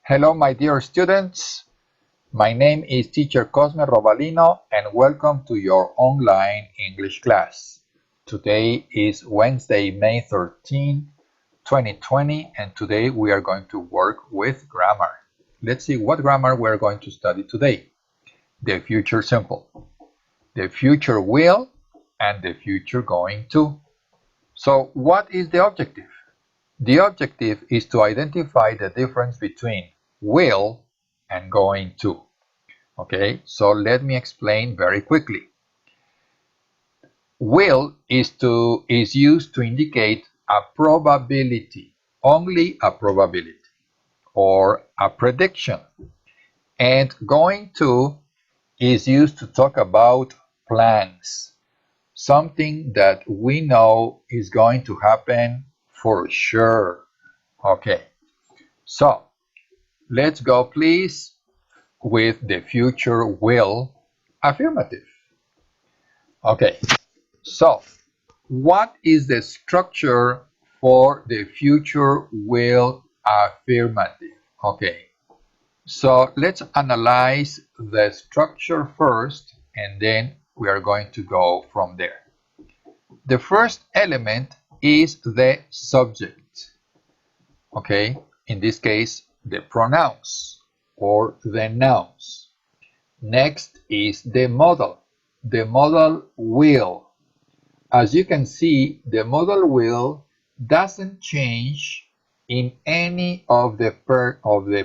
Hello, my dear students. My name is teacher CosmeRobalino and welcome to your online English class. Today is Wednesday, May 13, 2020, and today we are going to work with grammar. Let's see what grammar we're going to study today. The future simple, the future will, and the future going to. So what is the objective? The objective is to identify the difference between will and going to. Okay, so let me explain very quickly. Will is used to indicate a probability, only a probability, or a prediction. And going to is used to talk about plans, something that we know is going to happen for sure. Okay, so let's go please with the future will affirmative. Okay, so what is the structure for the future will affirmative? Okay, so let's analyze the structure first and then we are going to go from there. The first element is the subject. Okay, in this case, the pronouns or the nouns. Next is the modal. The modal will. As you can see, the modal will doesn't change in any of the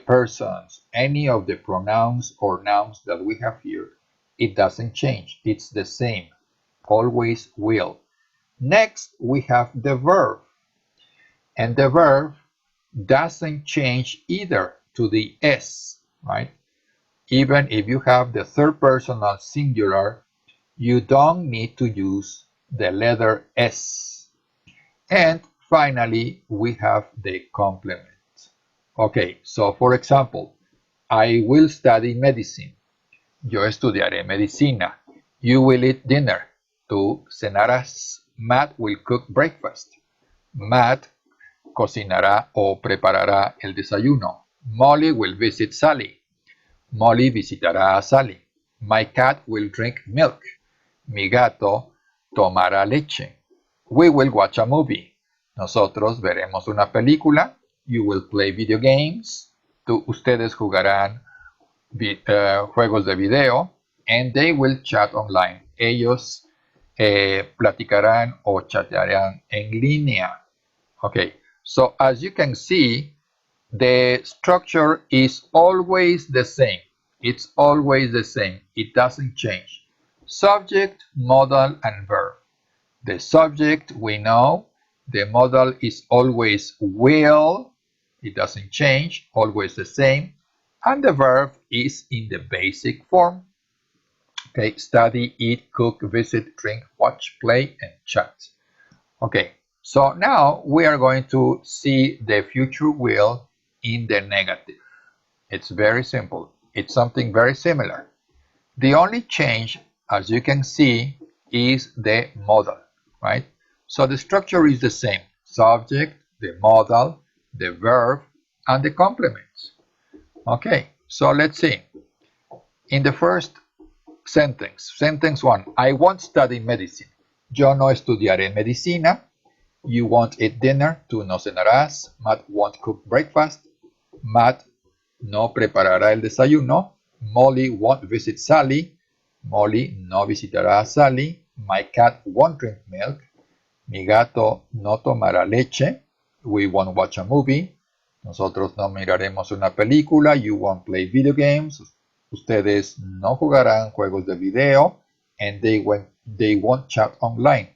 persons, any of the pronouns or nouns that we have here. It doesn't change. It's the same. Always will. Next, we have the verb. And the verb doesn't change either to the S, right? Even if you have the third personal singular, you don't need to use the letter S. And finally, we have the complement. Okay, so for example, I will study medicine. Yo estudiaré medicina. You will eat dinner. Tú cenarás. Matt will cook breakfast. Matt cocinará o preparará el desayuno. Molly will visit Sally. Molly visitará a Sally. My cat will drink milk. Mi gato tomará leche. We will watch a movie. Nosotros veremos una película. You will play video games. Ustedes jugarán juegos de video. And they will chat online. Ellos platicarán o chatearán en línea. Okay, so as you can see, the structure is always the same. It's always the same. It doesn't change. Subject, modal, and verb. The subject we know. The modal is always will. It doesn't change. Always the same. And the verb is in the basic form. Okay, study, eat, cook, visit, drink, watch, play, and chat. Okay, so now we are going to see the future will in the negative. It's very simple. It's something very similar. The only change, as you can see, is the modal, right? So the structure is the same. Subject, the modal, the verb, and the complements. Okay, so let's see. In the first sentence, sentence 1, I won't study medicine. Yo no estudiaré medicina. You won't eat dinner. Tú no cenarás. Matt won't cook breakfast. Matt no preparará el desayuno. Molly won't visit Sally. Molly no visitará a Sally. My cat won't drink milk. Mi gato no tomará leche. We won't watch a movie. Nosotros no miraremos una película. You won't play video games. Ustedes no jugarán juegos de video. And they won't chat online.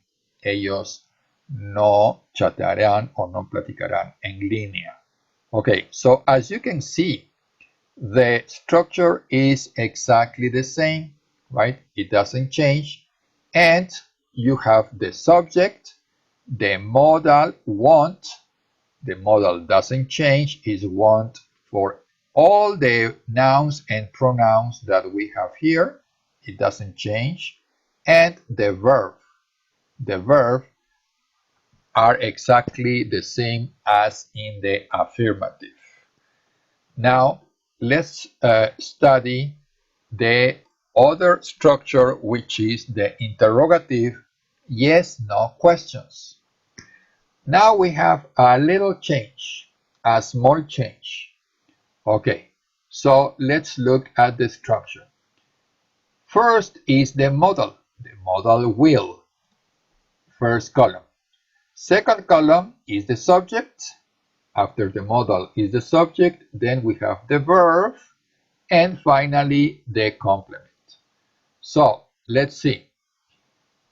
Ellos no chatearán o no platicarán en línea. Okay, so as you can see, the structure is exactly the same, right? It doesn't change. And you have the subject, the modal won't. The modal doesn't change, is won't for all the nouns and pronouns that we have here. It doesn't change. And the verb. The verb are exactly the same as in the affirmative. Now, let's study the other structure, which is the interrogative yes/no questions. Now we have a little change, a small change. Okay, so let's look at the structure. First is the modal will, first column. Second column is the subject. After the modal is the subject, then we have the verb, and finally the complement. So let's see.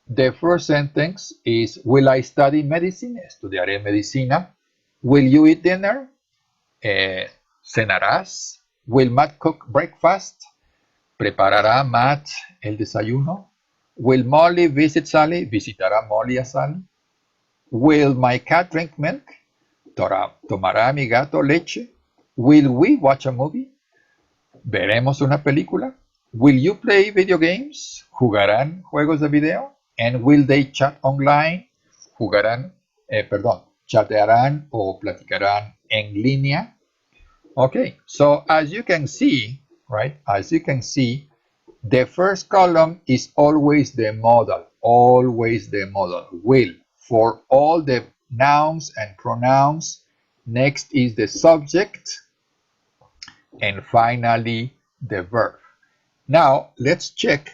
The first sentence is, will I study medicine? Estudiaré medicina. Will you eat dinner? Cenarás. Will Matt cook breakfast? ¿Preparará Matt el desayuno? Will Molly visit Sally? ¿Visitará Molly a Sally? Will my cat drink milk? ¿Tomará mi gato leche? Will we watch a movie? ¿Veremos una película? Will you play video games? ¿Jugarán juegos de video? And will they chat online? Chatearán o platicarán en línea? Okay, so as you can see, right, the first column is always the modal, will. For all the nouns and pronouns, next is the subject, and finally the verb. Now, let's check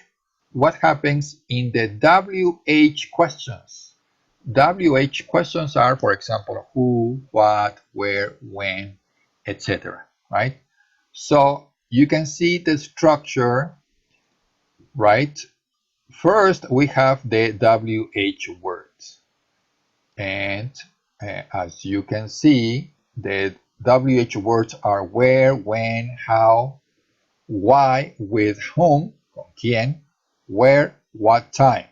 what happens in the WH questions. WH questions are, for example, who, what, where, when, etc. Right? So you can see the structure, right? First, we have the WH words. And as you can see, the WH words are where, when, how, why, with whom, con quién, where, what time.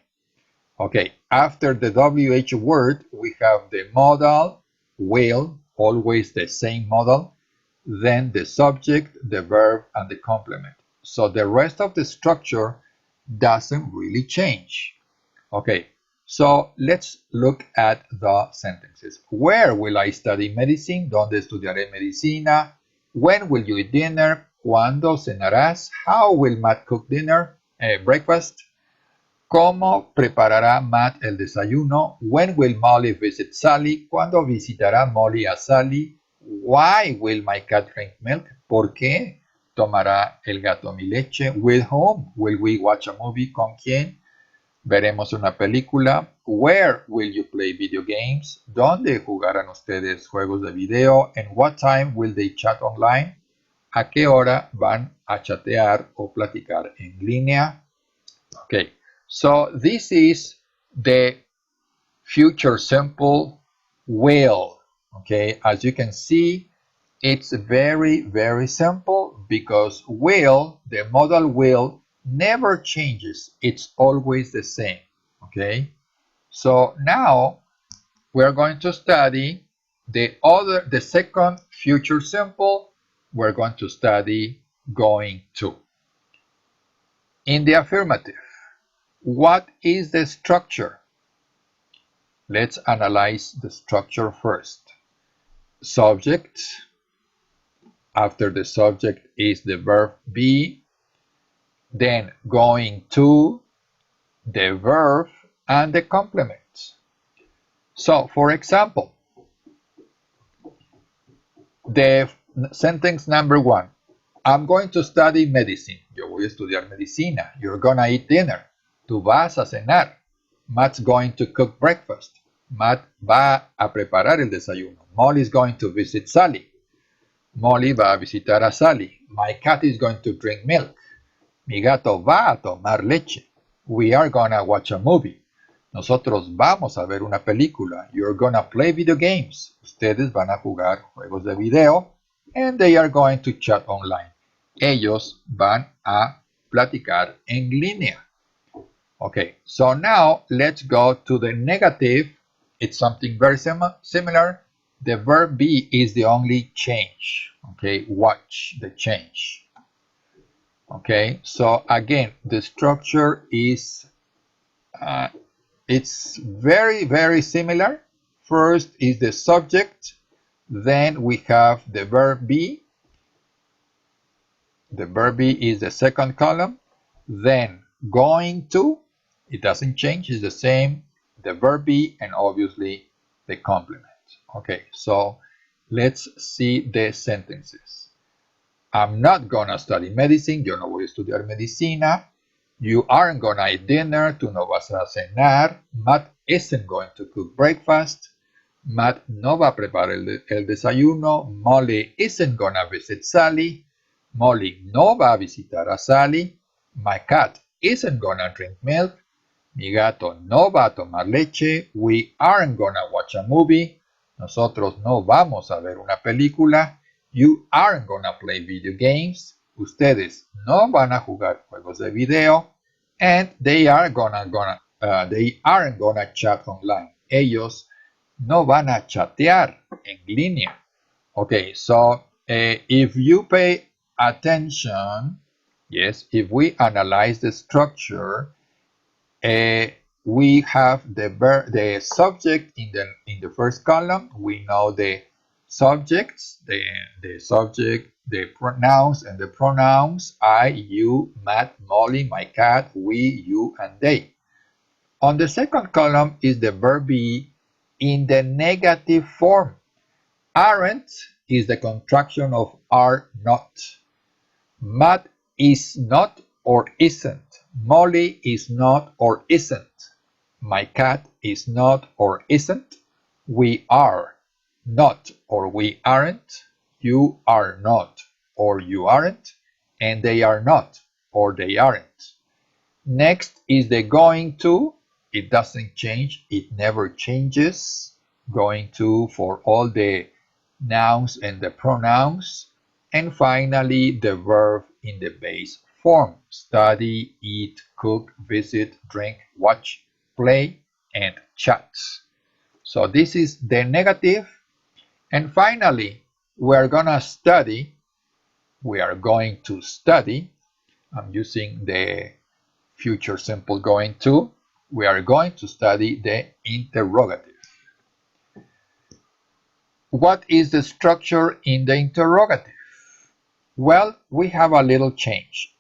Okay, after the WH word, we have the modal, will, always the same modal, then the subject, the verb, and the complement. So the rest of the structure doesn't really change. Okay, so let's look at the sentences. Where will I study medicine? ¿Dónde estudiaré medicina? When will you eat dinner? ¿Cuándo cenarás? How will Matt cook dinner? Breakfast. ¿Cómo preparará Matt el desayuno? When will Molly visit Sally? ¿Cuándo visitará Molly a Sally? Why will my cat drink milk? ¿Por qué tomará el gato mi leche? With whom will we watch a movie? ¿Con quién veremos una película? Where will you play video games? ¿Dónde jugarán ustedes juegos de video? And what time will they chat online? ¿A qué hora van a chatear o platicar en línea? Okay, so this is the future simple will. Okay, as you can see, it's very, very simple because will, the modal will, never changes. It's always the same. Okay, so now we're going to study the second future simple. We're going to study going to. In the affirmative, what is the structure? Let's analyze the structure first. Subject. After the subject is the verb be. Then going to, the verb, and the complement. So, for example, the sentence number 1. I'm going to study medicine. Yo voy a estudiar medicina. You're gonna eat dinner. Tú vas a cenar. Matt's going to cook breakfast. Matt va a preparar el desayuno. Molly's going to visit Sally. Molly va a visitar a Sally. My cat is going to drink milk. Mi gato va a tomar leche. We are gonna watch a movie. Nosotros vamos a ver una película. You're gonna play video games. Ustedes van a jugar juegos de video. And they are going to chat online. Ellos van a platicar en línea. Okay, so now let's go to the negative. It's something very similar. The verb be is the only change. Okay, watch the change. Okay, so again, the structure is it's very, very similar. First is the subject, then we have the verb be, the verb be is the second column. Then going to, it doesn't change, it's the same, the verb be, and obviously the complement. Okay, so let's see the sentences. I'm not gonna study medicine, yo no voy a estudiar medicina. You aren't gonna eat dinner, tú no vas a cenar. Matt isn't going to cook breakfast. Matt no va a preparar el desayuno. Molly isn't gonna visit Sally. Molly no va a visitar a Sally. My cat isn't gonna drink milk. Mi gato no va a tomar leche. We aren't gonna watch a movie. Nosotros no vamos a ver una película. You aren't gonna play video games. Ustedes no van a jugar juegos de video. And they aren't gonna chat online. Ellos no van a chatear en línea. Okay, so if you pay attention, yes, if we analyze the structure, we have the subject in the first column. We know the subjects, the subject, the pronouns, and the pronouns I, you, Matt, Molly, my cat, we, you, and they. On the second column is the verb be in the negative form. Aren't is the contraction of are not. Matt is not or isn't. Molly is not or isn't. My cat is not or isn't. We are not or we aren't. You are not or you aren't. And they are not or they aren't. Next is the going to. It doesn't change. It never changes. Going to for all the nouns and the pronouns. And finally, the verb in the base form. Study, eat, cook, visit, drink, watch, play, and chat. So this is the negative. And finally, we are going to study. I'm using the future simple going to. We are going to study the interrogative. What is the structure in the interrogative? Well, we have a little change.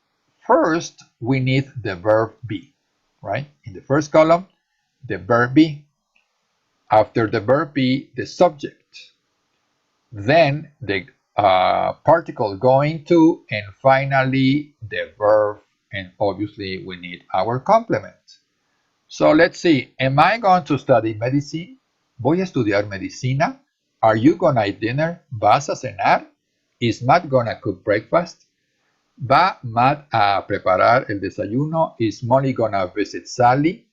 First, we need the verb be, right? In the first column, the verb be. After the verb be, the subject. Then the particle going to, and finally the verb, and obviously we need our complement. So let's see, am I going to study medicine? ¿Voy a estudiar medicina? Are you gonna eat dinner? ¿Vas a cenar? Is Matt gonna cook breakfast? ¿Va Matt a preparar el desayuno? Is Molly gonna visit Sally?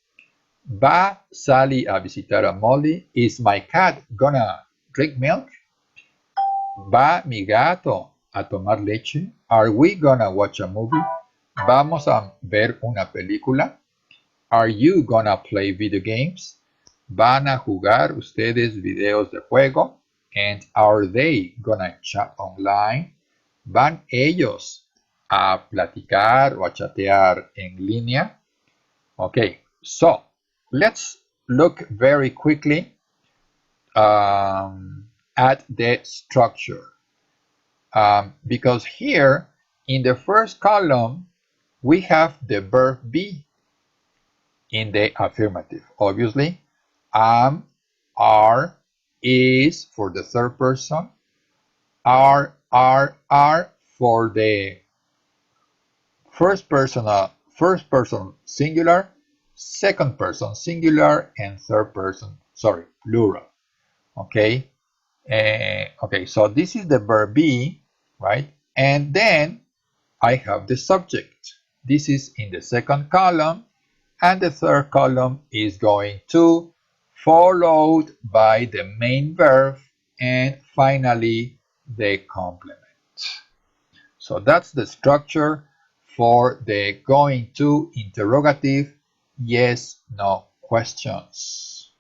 ¿Va Sally a visitar a Molly? Is my cat gonna drink milk? ¿Va mi gato a tomar leche? Are we gonna watch a movie? ¿Vamos a ver una película? Are you gonna play video games? ¿Van a jugar ustedes videos de juego? And are they gonna chat online? ¿Van ellos a platicar o a chatear en línea? Okay, so let's look very quickly at the structure. Because here in the first column, we have the verb be in the affirmative. Obviously, am, are, is for the third person, are for the first person singular, second person singular, and third person, plural. Okay. Okay, so this is the verb be, right? And then I have the subject. This is in the second column, and the third column is going to, followed by the main verb, and finally the complement. So that's the structure for the going to interrogative yes, no questions.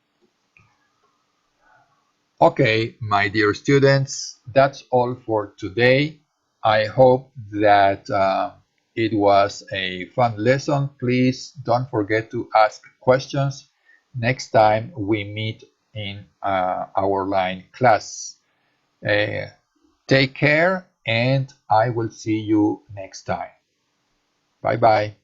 Okay, my dear students, that's all for today. I hope that it was a fun lesson. Please don't forget to ask questions next time we meet in our line class. Take care and I will see you next time. Bye bye.